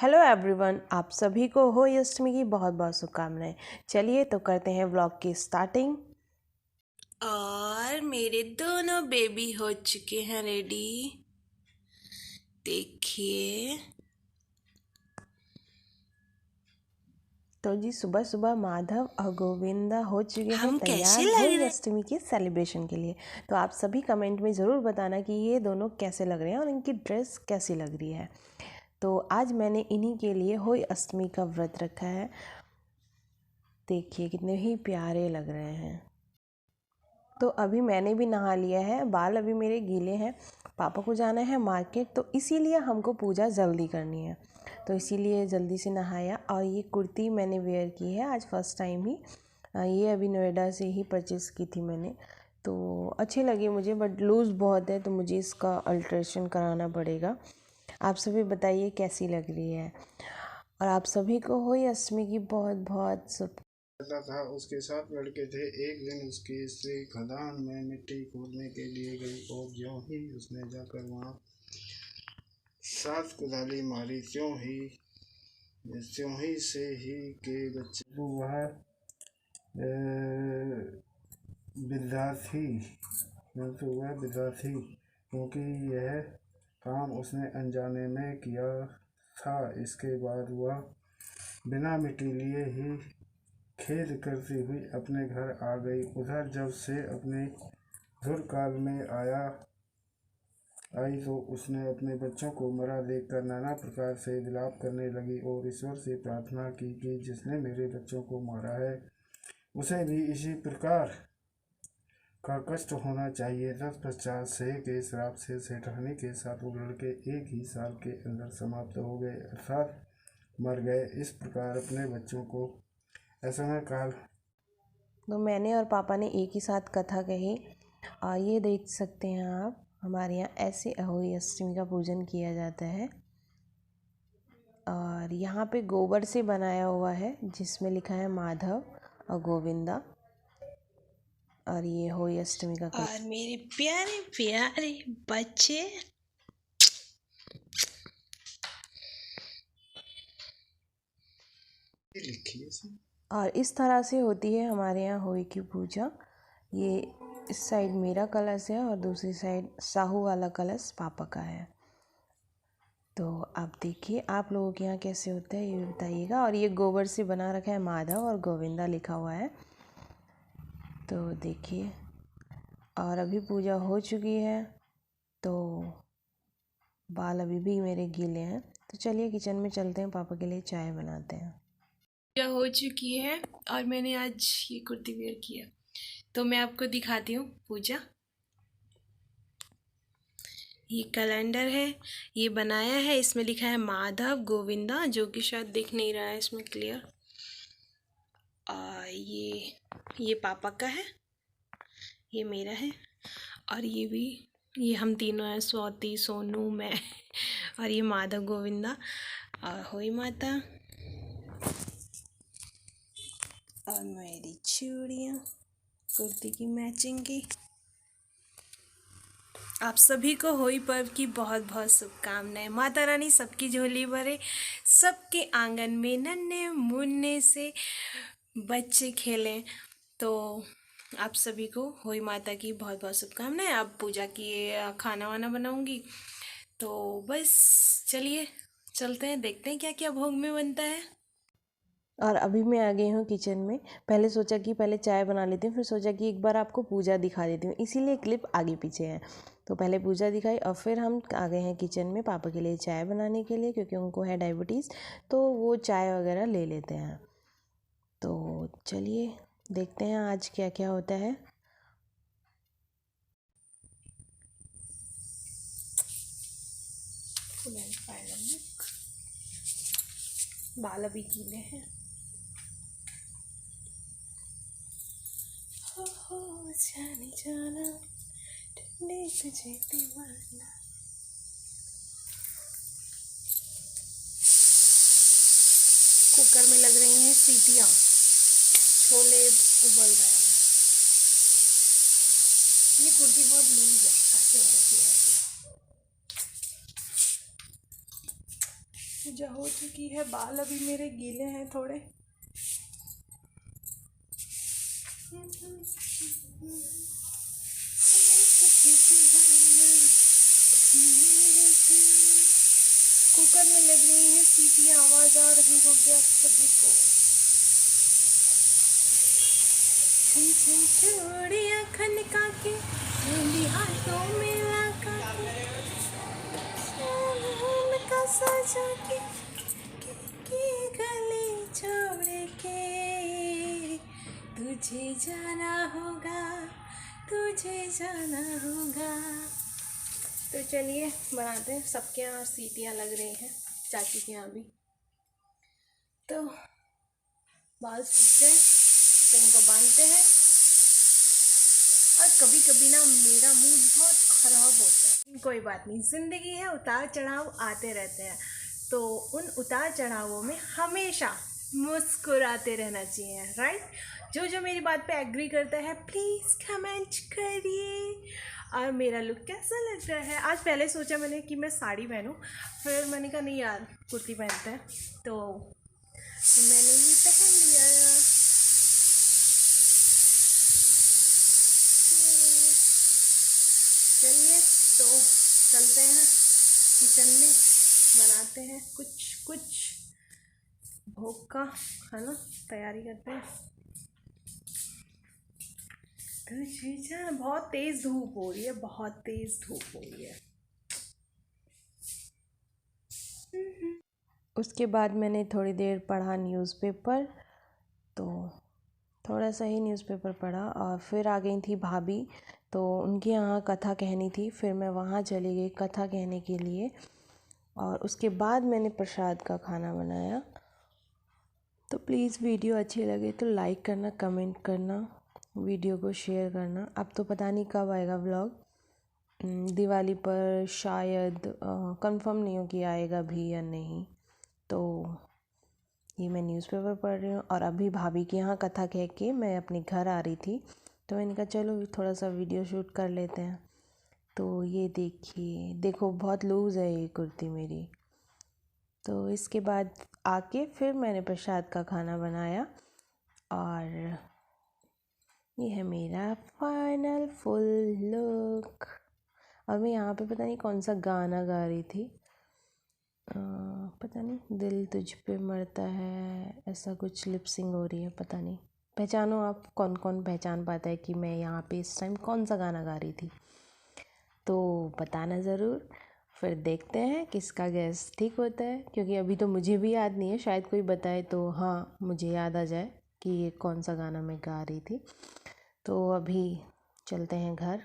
Hello everyone, आप सभी को होली अष्टमी की बहुत बहुत शुभकामनाएं। चलिए तो करते हैं व्लॉग की स्टार्टिंग। और मेरे दोनों बेबी हो चुके हैं रेडी, देखिए। तो जी सुबह सुबह माधव और गोविंदा हो चुके हैं तैयार होली अष्टमी के सेलिब्रेशन के लिए। तो आप सभी कमेंट में ज़रूर बताना कि ये दोनों कैसे लग रहे हैं और इनकी ड्रेस कैसी लग रही है। तो आज मैंने इन्हीं के लिए होली अष्टमी का व्रत रखा है। देखिए कितने ही प्यारे लग रहे हैं। तो अभी मैंने भी नहा लिया है, बाल अभी मेरे गीले हैं। पापा को जाना है मार्केट, तो इसीलिए हमको पूजा जल्दी करनी है, तो इसीलिए जल्दी से नहाया। और ये कुर्ती मैंने वेयर की है आज फर्स्ट टाइम ही। ये अभी नोएडा से ही परचेज़ की थी मैंने, तो अच्छी लगी मुझे, बट लूज़ बहुत है तो मुझे इसका अल्ट्रेशन कराना पड़ेगा। आप सभी बताइए कैसी लग रही है। और आप सभी को होली अष्टमी की बहुत बहुत था। उसके 7 लड़के थे। एक दिन उसकी स्त्री खदान में मिट्टी खोदने के लिए गई और ज्यों ही उसने जाकर वहाँ 7 कुदाली मारी, त्यों ही से ही के बच्चे तो वह विद्यार्थी क्योंकि यह काम उसने अनजाने में किया था। इसके बाद वह बिना मिट्टी लिए ही खेद करती हुई अपने घर आ गई। उधर जब से अपने धुरकाल में आई तो उसने अपने बच्चों को मरा देखकर नाना प्रकार से विलाप करने लगी और ईश्वर से प्रार्थना की कि जिसने मेरे बच्चों को मारा है उसे भी इसी प्रकार का कष्ट होना चाहिए। तत्पश्चात से के श्राप से सेठानी के 7 लड़के एक ही साल के अंदर समाप्त हो गए, अर्थात मर गए। इस प्रकार अपने बच्चों को ऐसा काल। तो मैंने और पापा ने एक ही साथ कथा कही। और ये देख सकते हैं आप, हमारे यहाँ ऐसे होली अष्टमी का पूजन किया जाता है। और यहाँ पे गोबर से बनाया हुआ है जिसमें लिखा है माधव और गोविंदा। और ये होली अष्टमी का और मेरे प्यारे प्यारे बच्चे। और इस तरह से होती है हमारे यहाँ होली की पूजा। ये इस साइड मेरा कलश है और दूसरी साइड साहू वाला कलश पापा का है। तो आप देखिए आप लोगों के यहाँ कैसे होता है ये बताइएगा। और ये गोबर से बना रखा है, माधव और गोविंदा लिखा हुआ है। तो देखिए, और अभी पूजा हो चुकी है तो बाल अभी भी मेरे गीले हैं। तो चलिए किचन में चलते हैं, पापा के लिए चाय बनाते हैं। पूजा हो चुकी है और मैंने आज ये कुर्ती वेयर किया, तो मैं आपको दिखाती हूँ पूजा। ये कैलेंडर है, ये बनाया है, इसमें लिखा है माधव गोविंदा, जो कि शायद दिख नहीं रहा है इसमें क्लियर। और ये पापा का है, ये मेरा है, और ये हम तीनों हैं, स्वाति सोनू मैं और ये माधव गोविंदा और होई माता और मेरी चूड़ियाँ कुर्ती की मैचिंग की। आप सभी को होली पर्व की बहुत बहुत शुभकामनाएं। माता रानी सबकी झोली भरे, सबके आंगन में नन्हे मुन्ने से बच्चे खेलें। तो आप सभी को होली माता की बहुत बहुत शुभकामनाएं। अब पूजा की खाना वाना बनाऊंगी, तो बस चलिए चलते हैं, देखते हैं क्या क्या भोग में बनता है। और अभी मैं आ गई हूँ किचन में। पहले सोचा कि पहले चाय बना लेती हूँ, फिर सोचा कि एक बार आपको पूजा दिखा देती हूँ, इसीलिए क्लिप आगे पीछे है। तो पहले पूजा दिखाई और फिर हम आ गए हैं किचन में पापा के लिए चाय बनाने के लिए, क्योंकि उनको है डायबिटीज़, तो वो चाय वगैरह ले लेते हैं। तो चलिए देखते हैं आज क्या क्या होता है। Full and final look. बाल अभी गीले हैं। हो जाने जाना ठंडे तुझे दीवाना। कुकर में लग रही हैं सीटियाँ, छोले उबल रहे हैं। ये कुर्ती बहुत लूज है, ऐसे होती है ऐसे। पूजा हो चुकी है, बाल अभी मेरे गीले हैं थोड़े। कुकर में लग रही है सीटियाँ, आवाज़ आ रही होगी आप सभी को। छन छन चूड़ियाँ खनका के, मेहंदी हाथों में लगा के, सजा के गले छोड़ के, तुझे जाना होगा, तुझे जाना होगा। तो चलिए बनाते हैं। सबके यहाँ सीटियाँ लग रही हैं, चाची के यहाँ भी। तो बाल सूख गए तो इनको बांधते हैं। और कभी कभी ना मेरा मूड बहुत ख़राब होता है, कोई बात नहीं, ज़िंदगी है, उतार चढ़ाव आते रहते हैं। तो उन उतार चढ़ावों में हमेशा मुस्कुराते रहना चाहिए, राइट। जो जो मेरी बात पे एग्री करता है प्लीज़ कमेंट करिए। और मेरा लुक कैसा लग रहा है आज? पहले सोचा मैंने कि मैं साड़ी पहनूं, फिर मैंने कहा नहीं यार, कुर्ती पहनते हैं, तो मैंने ये पहन लिया। चलिए तो चलते हैं किचन में, बनाते हैं कुछ भोग का, है ना, तैयारी करते हैं। बहुत तेज़ धूप हो रही है, बहुत तेज़ धूप हो रही है। उसके बाद मैंने थोड़ी देर पढ़ा न्यूज़पेपर, तो थोड़ा सा ही न्यूज़पेपर पढ़ा और फिर आ गई थी भाभी, तो उनके यहाँ कथा कहनी थी। फिर मैं वहाँ चली गई कथा कहने के लिए, और उसके बाद मैंने प्रसाद का खाना बनाया। तो प्लीज़ वीडियो अच्छी लगे तो लाइक करना, कमेंट करना, वीडियो को शेयर करना। अब तो पता नहीं कब आएगा व्लॉग, दिवाली पर शायद, कंफर्म नहीं हो कि आएगा भी या नहीं। तो ये मैं न्यूज़पेपर पढ़ रही हूँ और अभी भाभी के यहाँ कथा कह के मैं अपने घर आ रही थी, तो मैंने कहा चलो थोड़ा सा वीडियो शूट कर लेते हैं। तो ये देखिए, देखो बहुत लूज़ है ये कुर्ती मेरी। तो इसके बाद आके फिर मैंने प्रसाद का खाना बनाया, और ये है मेरा फाइनल फुल लुक। और मैं यहाँ पे पता नहीं कौन सा गाना गा रही थी, पता नहीं, दिल तुझ पे मरता है, ऐसा कुछ लिपसिंग हो रही है, पता नहीं। पहचानो आप, कौन कौन पहचान पाता है कि मैं यहाँ पे इस टाइम कौन सा गाना गा रही थी, तो बताना ज़रूर। फिर देखते हैं किसका गैस ठीक होता है, क्योंकि अभी तो मुझे भी याद नहीं है, शायद कोई बताए तो हाँ मुझे याद आ जाए कि ये कौन सा गाना मैं गा रही थी। तो अभी चलते हैं घर,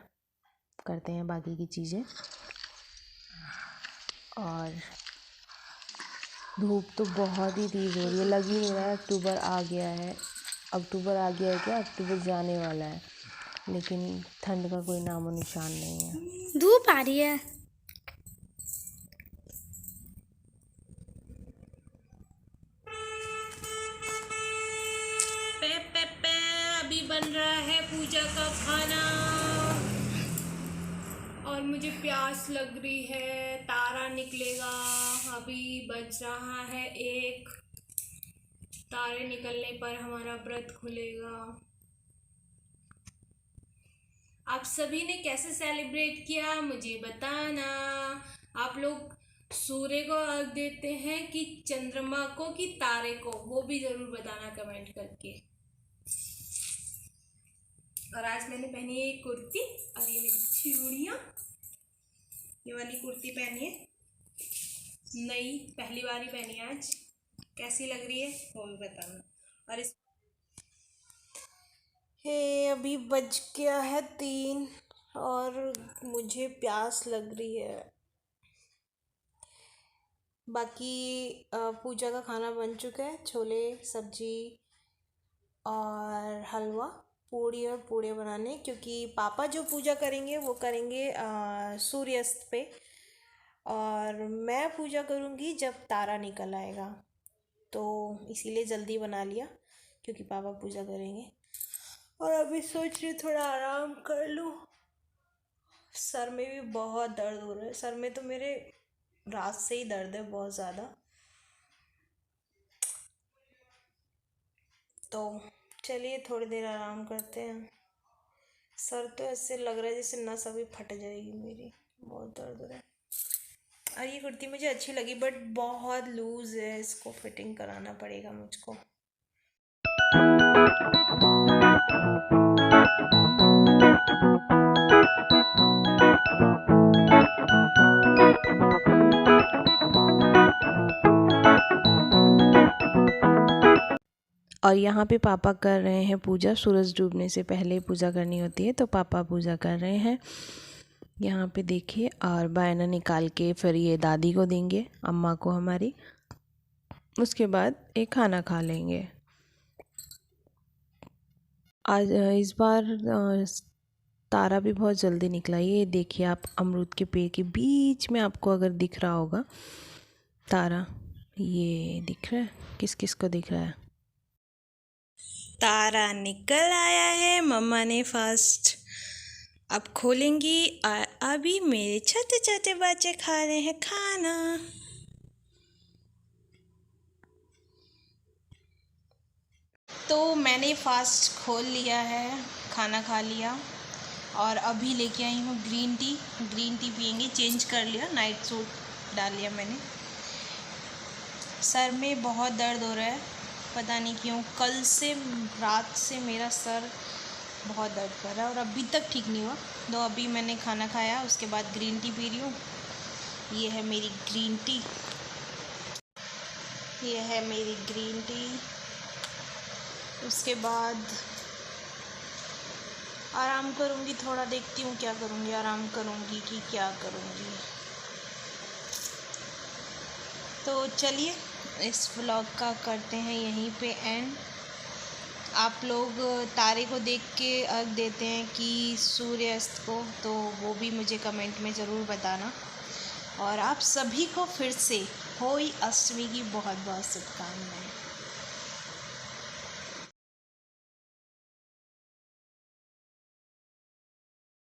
करते हैं बाकी की चीज़ें। और धूप तो बहुत ही तेज़ हो रही है, लग ही नहीं रहा है अक्टूबर आ गया है। अक्टूबर आ गया है क्या? अक्टूबर जाने वाला है, लेकिन ठंड का कोई नामो निशान नहीं है। धूप आ रही है। अभी बन रहा है पूजा का खाना और मुझे प्यास लग रही है, तारा निकलेगा। अभी बज रहा है 1, तारे निकलने पर हमारा व्रत खुलेगा। आप सभी ने कैसे सेलिब्रेट किया मुझे बताना। आप लोग सूर्य को अर्घ देते हैं कि चंद्रमा को कि तारे को, वो भी ज़रूर बताना कमेंट करके। और आज मैंने पहनी है कुर्ती और ये मेरी चूड़ियाँ, ये वाली कुर्ती पहनी है, नई पहली बार ही पहनी है आज। कैसी लग रही है वो भी बताना। और इस अभी बज गया है 3 और मुझे प्यास लग रही है। बाकी पूजा का खाना बन चुका है, छोले सब्जी और हलवा, पूड़ी और पूड़े बनाने, क्योंकि पापा जो पूजा करेंगे वो करेंगे सूर्यास्त पे, और मैं पूजा करूँगी जब तारा निकल आएगा। तो इसीलिए जल्दी बना लिया क्योंकि पापा पूजा करेंगे। और अभी सोच रही थोड़ा आराम कर लूँ। सर में भी बहुत दर्द हो रहा है, सर में तो मेरे रात से ही दर्द है बहुत ज़्यादा। तो चलिए थोड़ी देर आराम करते हैं। सर तो ऐसे लग रहा है जैसे नस अभी फट जाएगी मेरी, बहुत दर्द हो रहा है। और ये कुर्ती मुझे अच्छी लगी बट बहुत लूज़ है, इसको फिटिंग कराना पड़ेगा मुझको। और यहाँ पे पापा कर रहे हैं पूजा। सूरज डूबने से पहले पूजा करनी होती है तो पापा पूजा कर रहे हैं यहाँ पे देखिए। और बायना निकाल के फिर ये दादी को देंगे, अम्मा को हमारी। उसके बाद एक खाना खा लेंगे। आज इस बार तारा भी बहुत जल्दी निकला। ये देखिए आप, अमरूद के पेड़ के बीच में आपको अगर दिख रहा होगा तारा, ये दिख रहा है? किस किस को दिख रहा है? तारा निकल आया है, मम्मा ने फास्ट अब खोलेंगी। अभी मेरे छोटे छोटे बच्चे खा रहे हैं खाना। तो मैंने फास्ट खोल लिया है, खाना खा लिया और अभी लेके आई हूँ ग्रीन टी। ग्रीन टी पियेंगे, चेंज कर लिया, नाइट सूट डाल लिया मैंने। सर में बहुत दर्द हो रहा है, पता नहीं क्यों। कल से रात से मेरा सर बहुत दर्द कर रहा है और अभी तक ठीक नहीं हुआ। तो अभी मैंने खाना खाया, उसके बाद ग्रीन टी पी रही हूँ। ये है मेरी ग्रीन टी, ये है मेरी ग्रीन टी। उसके बाद आराम करूँगी थोड़ा, देखती हूँ क्या करूँगी, आराम करूँगी कि क्या करूँगी। तो चलिए इस व्लॉग का करते हैं यहीं पे एंड। आप लोग तारे को देख के अर्घ देते हैं कि सूर्यास्त को, तो वो भी मुझे कमेंट में ज़रूर बताना। और आप सभी को फिर से होली अष्टमी की बहुत बहुत शुभकामनाएं।